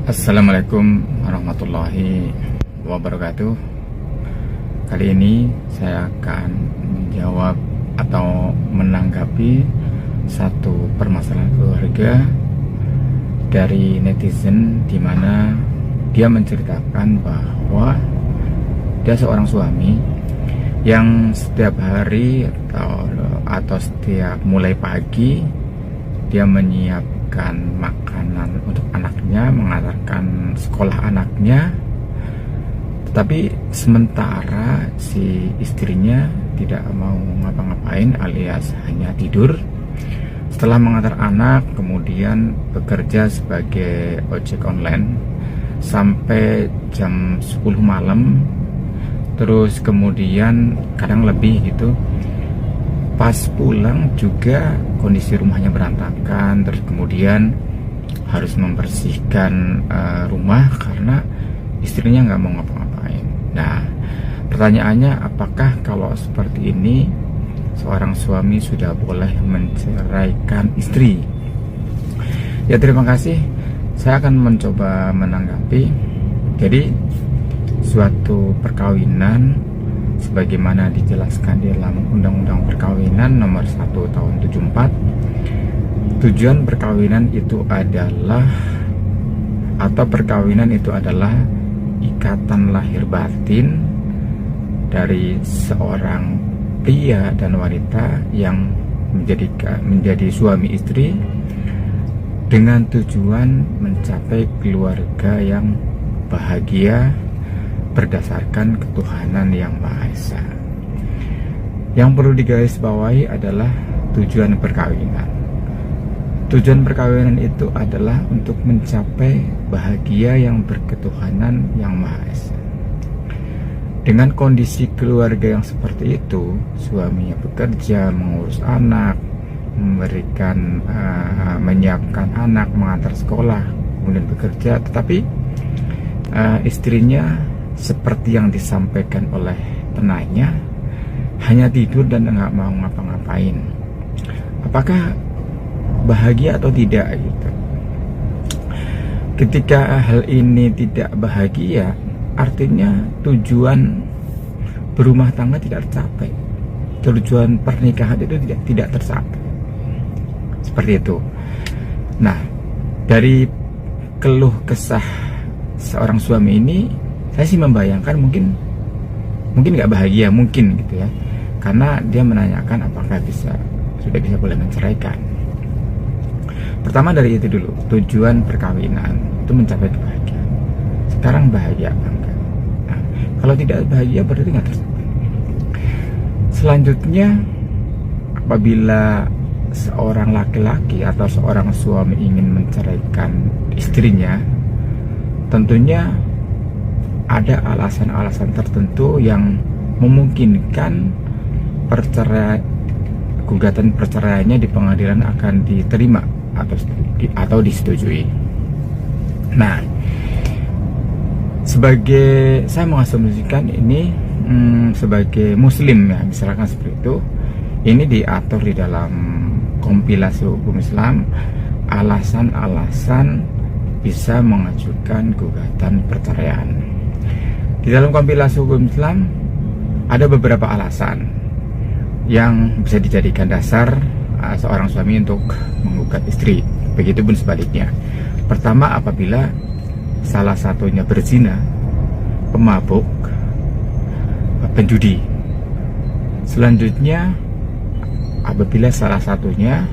Assalamualaikum warahmatullahi wabarakatuh. Kali ini saya akan menjawab atau menanggapi satu permasalahan keluarga dari netizen, di mana dia menceritakan bahwa dia seorang suami yang setiap hari atau setiap mulai pagi dia menyiapkan makanan untuk anaknya, mengantarkan sekolah anaknya. Tetapi sementara si istrinya tidak mau ngapa-ngapain, alias hanya tidur. Setelah mengantar anak, kemudian bekerja sebagai ojek online sampai jam 10 malam. Terus kemudian kadang lebih gitu. Pas pulang juga kondisi rumahnya berantakan. Terus kemudian harus membersihkan rumah karena istrinya nggak mau ngapa-ngapain. Nah, pertanyaannya, apakah kalau seperti ini seorang suami sudah boleh menceraikan istri? Ya, terima kasih. Saya akan mencoba menanggapi. Jadi, suatu perkawinan sebagaimana dijelaskan di dalam Undang-Undang Perkawinan nomor 1 tahun 74, tujuan perkawinan itu adalah, atau perkawinan itu adalah ikatan lahir batin dari seorang pria dan wanita yang menjadi suami istri dengan tujuan mencapai keluarga yang bahagia berdasarkan ketuhanan yang Maha Esa. Yang perlu digarisbawahi adalah tujuan perkawinan. Tujuan perkawinan itu adalah untuk mencapai bahagia yang berketuhanan yang Maha Esa. Dengan kondisi keluarga yang seperti itu, suaminya bekerja, mengurus anak, menyiapkan anak, mengantar sekolah, kemudian bekerja, tetapi istrinya seperti yang disampaikan oleh penanya, hanya tidur dan nggak mau ngapa-ngapain. Apakah bahagia atau tidak gitu? Ketika hal ini tidak bahagia, artinya tujuan berumah tangga tidak tercapai, tujuan pernikahan itu tidak tercapai. Seperti itu. Nah, dari keluh kesah seorang suami ini, saya sih membayangkan mungkin nggak bahagia, mungkin gitu ya, karena dia menanyakan apakah sudah bisa boleh menceraikan. Pertama dari itu dulu, tujuan perkawinan itu mencapai kebahagiaan. Sekarang bahagia apa enggak? Nah, kalau tidak bahagia berarti nggak tercapai. Selanjutnya, apabila seorang laki-laki atau seorang suami ingin menceraikan istrinya, tentunya ada alasan-alasan tertentu yang memungkinkan gugatan perceraiannya di pengadilan akan diterima atau disetujui. Nah, saya mengasumsikan ini sebagai muslim ya, misalkan seperti itu, ini diatur di dalam kompilasi hukum Islam, alasan-alasan bisa mengajukan gugatan perceraian. Di dalam kompilasi hukum Islam ada beberapa alasan yang bisa dijadikan dasar seorang suami untuk menggugat istri. Begitupun sebaliknya. Pertama, apabila salah satunya berzina, pemabuk, penjudi. Selanjutnya, apabila salah satunya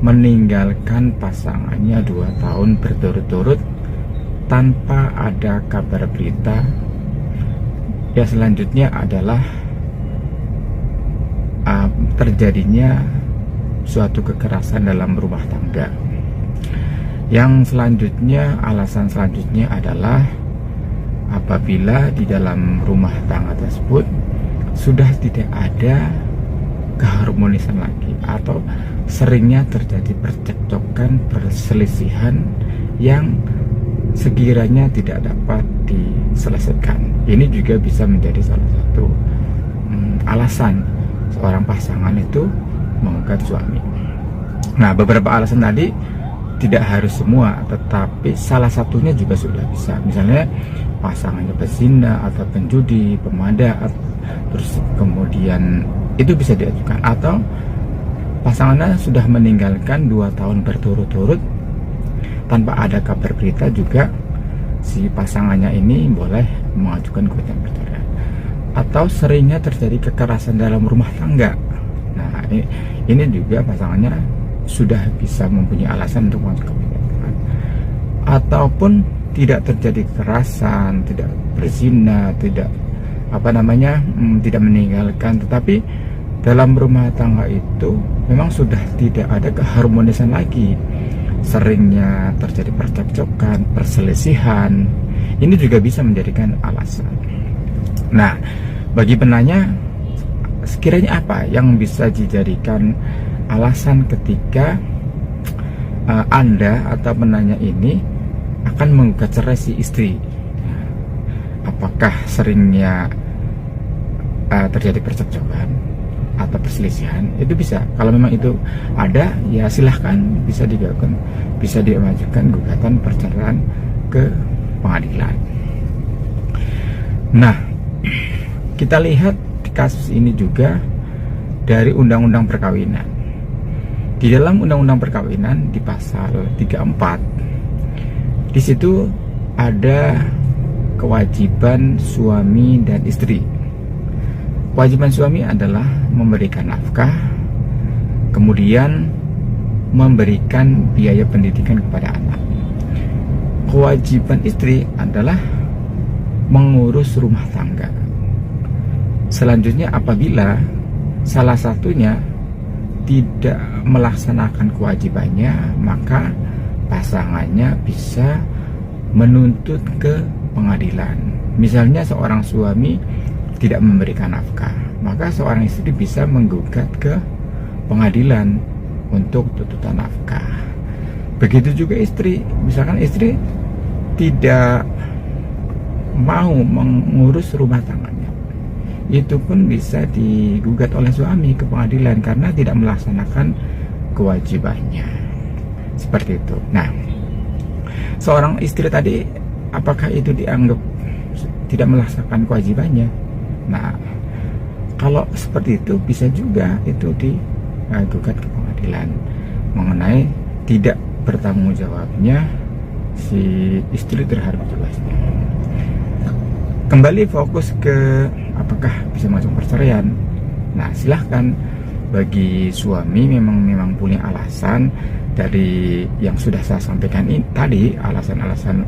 meninggalkan pasangannya 2 tahun berturut-turut tanpa ada kabar berita. Ya, selanjutnya adalah terjadinya suatu kekerasan dalam rumah tangga. Yang selanjutnya, alasan selanjutnya adalah apabila di dalam rumah tangga tersebut sudah tidak ada keharmonisan lagi, atau seringnya terjadi percekcokan, perselisihan yang sekiranya tidak dapat diselesaikan. Ini juga bisa menjadi salah satu alasan seorang pasangan itu menggugat suami. Nah, beberapa alasan tadi tidak harus semua, tetapi salah satunya juga sudah bisa. Misalnya pasangannya pezina atau penjudi, pemada, terus kemudian itu bisa diajukan. Atau pasangannya sudah meninggalkan 2 tahun berturut-turut tanpa ada kabar berita, juga si pasangannya ini boleh mengajukan gugatan perceraian. Atau seringnya terjadi kekerasan dalam rumah tangga. Nah, ini juga pasangannya sudah bisa mempunyai alasan untuk mengajukan perceraian. Ataupun tidak terjadi kekerasan, tidak berzina, tidak tidak meninggalkan, tetapi dalam rumah tangga itu memang sudah tidak ada keharmonisan lagi. Seringnya terjadi percekcokan, perselisihan. Ini juga bisa menjadikan alasan. Nah, bagi penanya, sekiranya apa yang bisa dijadikan alasan ketika Anda atau penanya ini akan menggugat cerai si istri? Apakah seringnya terjadi percekcokan atau perselisihan? Itu bisa. Kalau memang itu ada, ya silahkan bisa diajukan gugatan perceraian ke pengadilan. Nah, kita lihat di kasus ini juga dari Undang-Undang Perkawinan. Di dalam Undang-Undang Perkawinan di pasal 34, di situ ada kewajiban suami dan istri. Kewajiban suami adalah memberikan nafkah, kemudian memberikan biaya pendidikan kepada anak. Kewajiban istri adalah mengurus rumah tangga. Selanjutnya, apabila salah satunya tidak melaksanakan kewajibannya, maka pasangannya bisa menuntut ke pengadilan. Misalnya seorang suami tidak memberikan nafkah, maka seorang istri bisa menggugat ke pengadilan untuk tuntutan nafkah. Begitu juga istri, misalkan istri tidak mau mengurus rumah tangganya, itu pun bisa digugat oleh suami ke pengadilan karena tidak melaksanakan kewajibannya. Seperti itu. Nah, seorang istri tadi, apakah itu dianggap tidak melaksanakan kewajibannya? Nah, kalau seperti itu bisa juga itu digugat ke pengadilan mengenai tidak bertanggung jawabnya si istri terhadap tugasnya. Kembali fokus ke apakah bisa masuk perceraian. Nah, silahkan. Bagi suami memang punya alasan dari yang sudah saya sampaikan ini tadi, alasan-alasan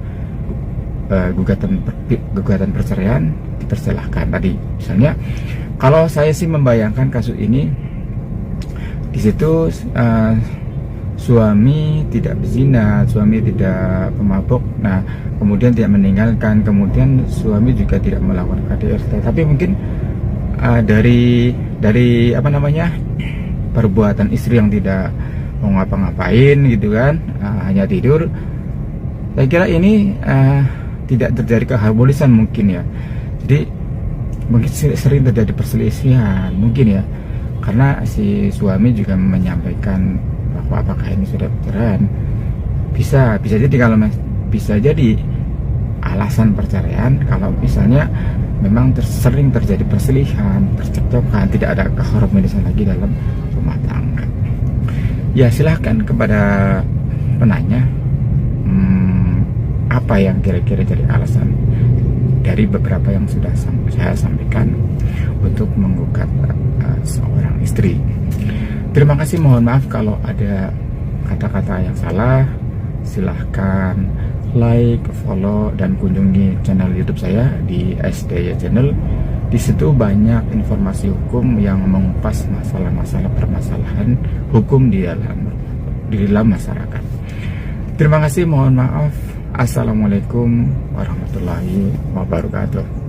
gugatan perceraian dipersilahkan tadi. Misalnya, kalau saya sih membayangkan kasus ini, di situ suami tidak berzina, suami tidak pemabuk, nah kemudian tidak meninggalkan, kemudian suami juga tidak melakukan KDRT, tapi mungkin dari perbuatan istri yang tidak mau ngapa-ngapain gitu kan, hanya tidur. Saya kira ini tidak terjadi keharmonisan mungkin ya. Jadi mungkin sering terjadi perselisihan mungkin ya, karena si suami juga menyampaikan bahwa apakah ini sudah perceraian. Bisa jadi kalau bisa jadi alasan perceraian kalau misalnya memang sering terjadi perselisihan, percekcokan, tidak ada keharmonisan lagi dalam rumah tangga. Ya, silahkan kepada penanya apa yang kira-kira jadi alasan dari beberapa yang sudah saya sampaikan untuk menggugat seorang istri. Terima kasih, mohon maaf kalau ada kata-kata yang salah. Silahkan like, follow, dan kunjungi channel YouTube saya di SDY Channel. Di situ banyak informasi hukum yang mengupas masalah-masalah permasalahan hukum di dalam masyarakat. Terima kasih, mohon maaf. Assalamualaikum warahmatullahi wabarakatuh.